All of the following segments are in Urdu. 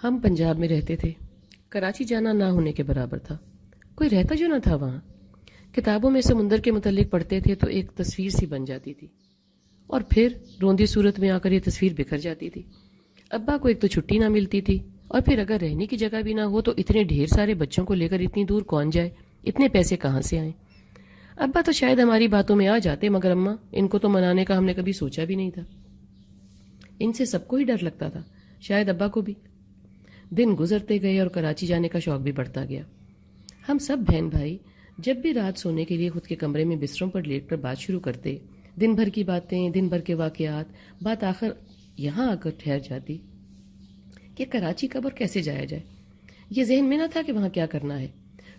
ہم پنجاب میں رہتے تھے. کراچی جانا نہ ہونے کے برابر تھا. کوئی رہتا جو نہ تھا وہاں. کتابوں میں سمندر کے متعلق پڑھتے تھے تو ایک تصویر سی بن جاتی تھی اور پھر روندی صورت میں آ کر یہ تصویر بکھر جاتی تھی. ابا کو ایک تو چھٹی نہ ملتی تھی اور پھر اگر رہنے کی جگہ بھی نہ ہو تو اتنے ڈھیر سارے بچوں کو لے کر اتنی دور کون جائے, اتنے پیسے کہاں سے آئیں. ابا تو شاید ہماری باتوں میں آ جاتے مگر اماں, ان کو تو منانے کا ہم نے کبھی سوچا بھی نہیں تھا. ان سے سب کو ہی ڈر لگتا تھا, شاید ابا کو بھی. دن گزرتے گئے اور کراچی جانے کا شوق بھی بڑھتا گیا. ہم سب بہن بھائی جب بھی رات سونے کے لیے خود کے کمرے میں بستروں پر لیٹ کر بات شروع کرتے, دن بھر کی باتیں, دن بھر کے واقعات, بات آخر یہاں آ کر ٹھہر جاتی کہ کراچی کب اور کیسے جایا جائے. یہ ذہن میں نہ تھا کہ وہاں کیا کرنا ہے.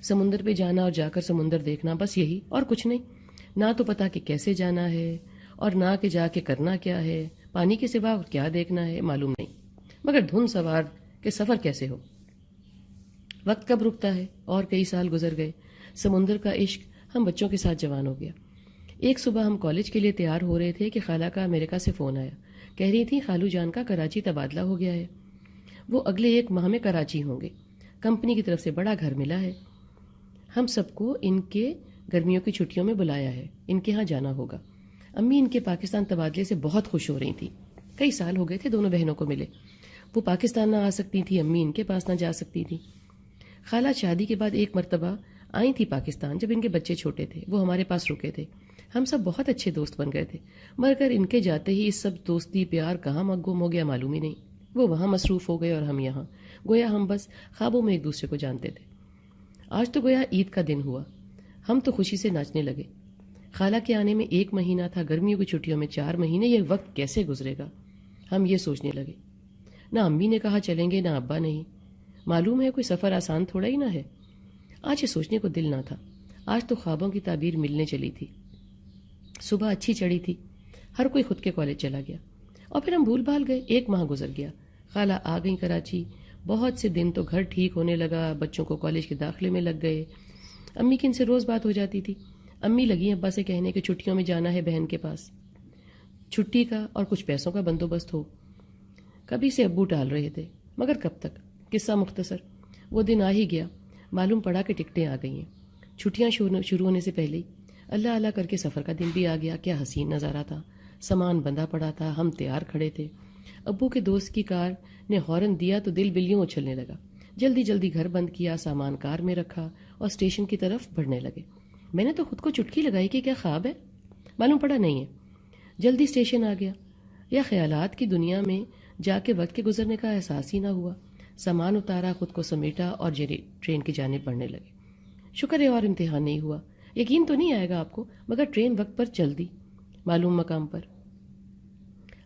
سمندر پہ جانا اور جا کر سمندر دیکھنا, بس یہی اور کچھ نہیں. نہ تو پتا کہ کیسے جانا ہے اور نہ کہ جا کے کرنا کیا ہے, پانی کے سوا اور کیا دیکھنا ہے معلوم نہیں. مگر دھن سوار کہ سفر کیسے ہو. وقت کب رکتا ہے اور کئی سال گزر گئے. سمندر کا عشق ہم بچوں کے ساتھ جوان ہو گیا. ایک صبح ہم کالج کے لیے تیار ہو رہے تھے کہ خالہ کا امریکہ سے فون آیا. کہہ رہی تھی خالو جان کا کراچی تبادلہ ہو گیا ہے, وہ اگلے 1 ماہ میں کراچی ہوں گے. کمپنی کی طرف سے بڑا گھر ملا ہے. ہم سب کو ان کے گرمیوں کی چھٹیوں میں بلایا ہے, ان کے ہاں جانا ہوگا. امی ان کے پاکستان تبادلے سے بہت خوش ہو رہی تھی. کئی سال ہو گئے تھے دونوں بہنوں کو ملے. وہ پاکستان نہ آ سکتی تھی, امی ان کے پاس نہ جا سکتی تھی. خالہ شادی کے بعد ایک مرتبہ آئی تھی پاکستان جب ان کے بچے چھوٹے تھے. وہ ہمارے پاس رکے تھے. ہم سب بہت اچھے دوست بن گئے تھے, مگر ان کے جاتے ہی اس سب دوستی پیار کہاں گم ہو گیا معلوم ہی نہیں. وہ وہاں مصروف ہو گئے اور ہم یہاں. گویا ہم بس خوابوں میں ایک دوسرے کو جانتے تھے. آج تو گویا عید کا دن ہوا. ہم تو خوشی سے ناچنے لگے. خالہ کے آنے میں 1 مہینہ تھا, گرمیوں کی چھٹیوں میں 4 مہینے. یہ وقت کیسے گزرے گا, ہم یہ سوچنے لگے. نہ امی نے کہا چلیں گے, نہ ابا نہیں. معلوم ہے کوئی سفر آسان تھوڑا ہی نہ ہے. آج یہ سوچنے کو دل نہ تھا. آج تو خوابوں کی تعبیر ملنے چلی تھی. صبح اچھی چڑھی تھی. ہر کوئی خود کے کالج چلا گیا اور پھر ہم بھول بھال گئے. 1 ماہ گزر گیا. خالہ آ گئی کراچی. بہت سے دن تو گھر ٹھیک ہونے لگا, بچوں کو کالج کے داخلے میں لگ گئے. امی کی ان سے روز بات ہو جاتی تھی. امی لگی ابا سے کہنے کہ چھٹیوں میں جانا ہے بہن کے پاس, چھٹی کا اور کچھ پیسوں کا بندوبست ہو. کبھی سے ابو ٹال رہے تھے مگر کب تک. قصہ مختصر, وہ دن آ ہی گیا. معلوم پڑا کہ ٹکٹیں آ گئی ہیں. چھٹیاں شروع ہونے سے پہلے ہی اللہ اللہ کر کے سفر کا دن بھی آ گیا. کیا حسین نظارہ تھا. سامان بندھا پڑا تھا, ہم تیار کھڑے تھے. ابو کے دوست کی کار نے ہارن دیا تو دل بلیوں اچھلنے لگا. جلدی جلدی گھر بند کیا, سامان کار میں رکھا اور اسٹیشن کی طرف بڑھنے لگے. میں نے تو خود کو چٹکی لگائی کہ کیا خواب ہے. معلوم پڑا نہیں ہے. جلدی اسٹیشن آ گیا. یا خیالات کی دنیا میں جا کے وقت کے گزرنے کا احساس ہی نہ ہوا. سامان اتارا, خود کو سمیٹا اور ٹرین کی جانب بڑھنے لگے. شکر ہے اور امتحان نہیں ہوا. یقین تو نہیں آئے گا آپ کو مگر ٹرین وقت پر چل دی, معلوم مقام پر.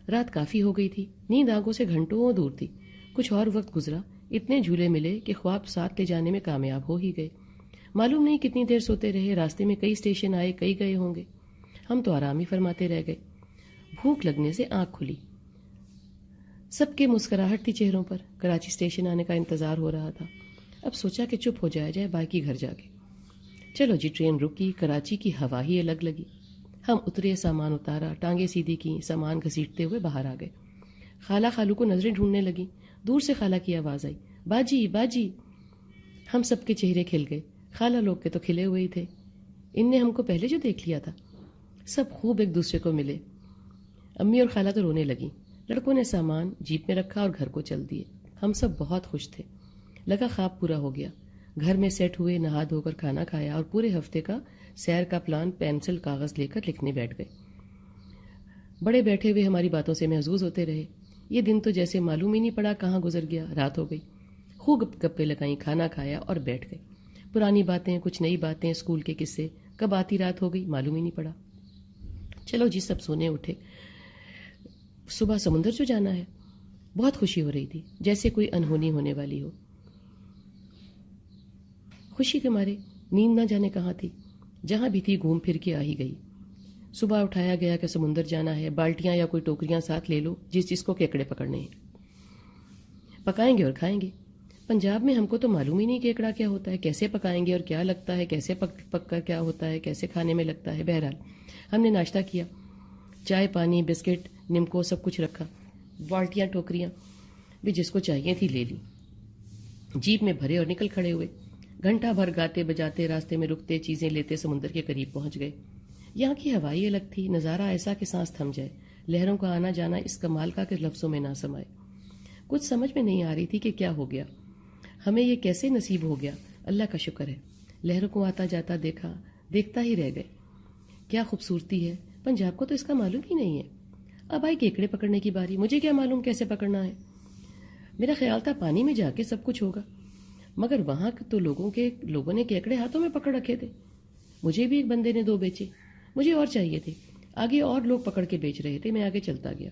رات کافی ہو گئی تھی. نیند آنکھوں سے گھنٹوں دور تھی. کچھ اور وقت گزرا. اتنے جھولے ملے کہ خواب ساتھ لے جانے میں کامیاب ہو ہی گئے. معلوم نہیں کتنی دیر سوتے رہے. راستے میں کئی اسٹیشن آئے, کئی گئے ہوں گے. ہم تو آرام ہی فرماتے رہ گئے. بھوک لگنے سے آنکھ کھلی. سب کے مسکراہٹ تھی چہروں پر. کراچی اسٹیشن آنے کا انتظار ہو رہا تھا. اب سوچا کہ چپ ہو جایا جائے باقی گھر جا کے. چلو جی, ٹرین رکی. کراچی کی ہوا ہی الگ لگی. ہم اترے, سامان اتارا, ٹانگیں سیدھی کی, سامان گھسیٹتے ہوئے باہر آ گئے. خالہ خالو کو نظریں ڈھونڈنے لگیں. دور سے خالہ کی آواز آئی, باجی باجی. ہم سب کے چہرے کھل گئے. خالہ لوگ کے تو کھلے ہوئے ہی تھے. ان نے ہم کو پہلے جو دیکھ لیا تھا. سب خوب ایک دوسرے کو ملے. امی اور خالہ تو رونے لگیں. لڑکوں نے سامان جیپ میں رکھا اور گھر کو چل دیے. ہم سب بہت خوش تھے. لگا خواب پورا ہو گیا. گھر میں سیٹ ہوئے, نہا دھو کر کھانا کھایا اور پورے ہفتے کا سیر کا پلان پینسل کاغذ لے کر لکھنے بیٹھ گئے. بڑے بیٹھے ہوئے ہماری باتوں سے محظوظ ہوتے رہے. یہ دن تو جیسے معلوم ہی نہیں پڑا کہاں گزر گیا. رات ہو گئی. خوب گپے لگائیں, کھانا کھایا اور بیٹھ گئے. پرانی باتیں, کچھ نئی باتیں, اسکول کے قصے. کب آتی رات ہو گئی معلوم ہی نہیں پڑا. چلو جی, سب سونے اٹھے. صبح سمندر جو جانا ہے. بہت خوشی ہو رہی تھی, جیسے کوئی انہونی ہونے والی ہو. خوشی کے مارے نیند نہ جانے کہاں تھی. جہاں بھی تھی گھوم پھر کے آ ہی گئی. صبح اٹھایا گیا کہ سمندر جانا ہے. بالٹیاں یا کوئی ٹوکریاں ساتھ لے لو, جس کو کیکڑے پکڑنے ہیں. پکائیں گے اور کھائیں گے. پنجاب میں ہم کو تو معلوم ہی نہیں کیکڑا کیا ہوتا ہے, کیسے پکائیں گے اور کیا لگتا ہے, کیسے پک کر کیا ہوتا ہے, کیسے کھانے میں لگتا ہے. بہرحال ہم نے ناشتہ کیا. چائے, پانی, بسکٹ, نمکو سب کچھ رکھا. بالٹیاں ٹوکریاں بھی جس کو چاہیے تھی لے لی. جیپ میں بھرے اور نکل کھڑے ہوئے. گھنٹہ بھر گاتے بجاتے راستے میں رکتے چیزیں لیتے سمندر کے قریب پہنچ گئے. یہاں کی ہوائی الگ تھی، نظارہ ایسا کہ سانس تھم جائے. لہروں کا آنا جانا اس کمال کا کہ لفظوں میں نہ سمائے. کچھ سمجھ میں نہیں آ رہی تھی کہ کیا ہو گیا، ہمیں یہ کیسے نصیب ہو گیا. اللہ کا شکر ہے، لہروں کو آتا جاتا دیکھا، دیکھتا ہی رہ گئے. کیا خوبصورتی ہے، پنجاب کو تو اس کا معلوم ہی نہیں ہے. اب آئی کیکڑے پکڑنے کی باری. مجھے کیا معلوم کیسے پکڑنا ہے، میرا خیال تھا پانی میں جا کے سب کچھ ہوگا، مگر وہاں تو لوگوں نے کیکڑے ہاتھوں میں پکڑ رکھے تھے. مجھے بھی ایک بندے نے 2 بیچے، مجھے اور چاہیے تھے. آگے اور لوگ پکڑ کے بیچ رہے تھے، میں آگے چلتا گیا.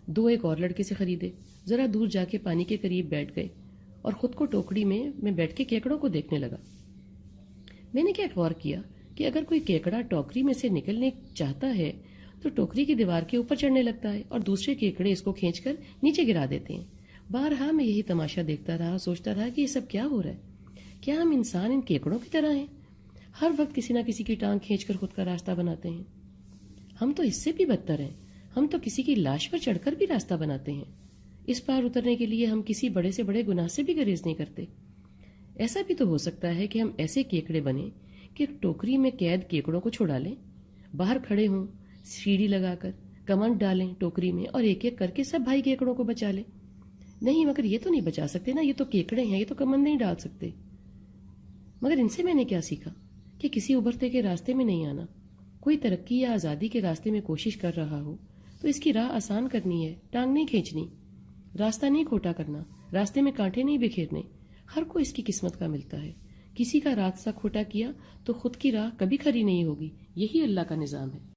2 ایک اور لڑکے سے خریدے. ذرا دور جا کے پانی کے قریب بیٹھ گئے اور خود کو ٹوکری میں بیٹھ کے کیکڑوں کو دیکھنے لگا. میں نے کیا غور کیا کہ اگر کوئی کیکڑا ٹوکری میں سے نکلنے چاہتا ہے تو ٹوکری کی دیوار کے اوپر چڑھنے لگتا ہے اور دوسرے کیکڑے اس کو کھینچ کر نیچے گرا دیتے ہیں. بارہا میں یہی تماشا دیکھتا رہا، سوچتا رہا کہ یہ سب کیا ہو رہا ہے. کیا ہم انسان ان کیکڑوں کی طرح ہیں؟ ہر وقت کسی نہ کسی کی ٹانگ کھینچ کر خود کا راستہ بناتے ہیں. ہم تو اس سے بھی بدتر ہیں، ہم تو کسی کی لاش پر چڑھ کر بھی راستہ بناتے ہیں. اس پار اترنے کے لیے ہم کسی بڑے سے بڑے گناہ سے بھی گریز نہیں کرتے. ایسا بھی تو ہو سکتا ہے کہ ہم ایسے کیکڑے بنیں کہ ٹوکری میں قید کیکڑوں کو چھڑا لیں، باہر کھڑے ہوں سیڑھی لگا کر، کمند ڈالیں ٹوکری میں اور ایک ایک کر کے سب بھائی کیکڑوں کو بچا لیں. نہیں، مگر یہ تو نہیں بچا سکتے نا، یہ تو کیکڑے ہیں، یہ تو کمند نہیں ڈال سکتے. مگر ان سے میں نے کیا سیکھا کہ کسی ابھرتے کے راستے میں نہیں آنا. کوئی ترقی یا آزادی کے راستے میں کوشش کر رہا ہو تو اس کی راہ آسان کرنی ہے، ٹانگ نہیں کھینچنی. راستہ نہیں کھوٹا کرنا، راستے میں کانٹے نہیں بکھیرنے. ہر کو اس کی قسمت کا ملتا ہے. کسی کا راستہ کھوٹا کیا تو خود کی راہ کبھی کھری نہیں ہوگی. یہی اللہ کا نظام ہے.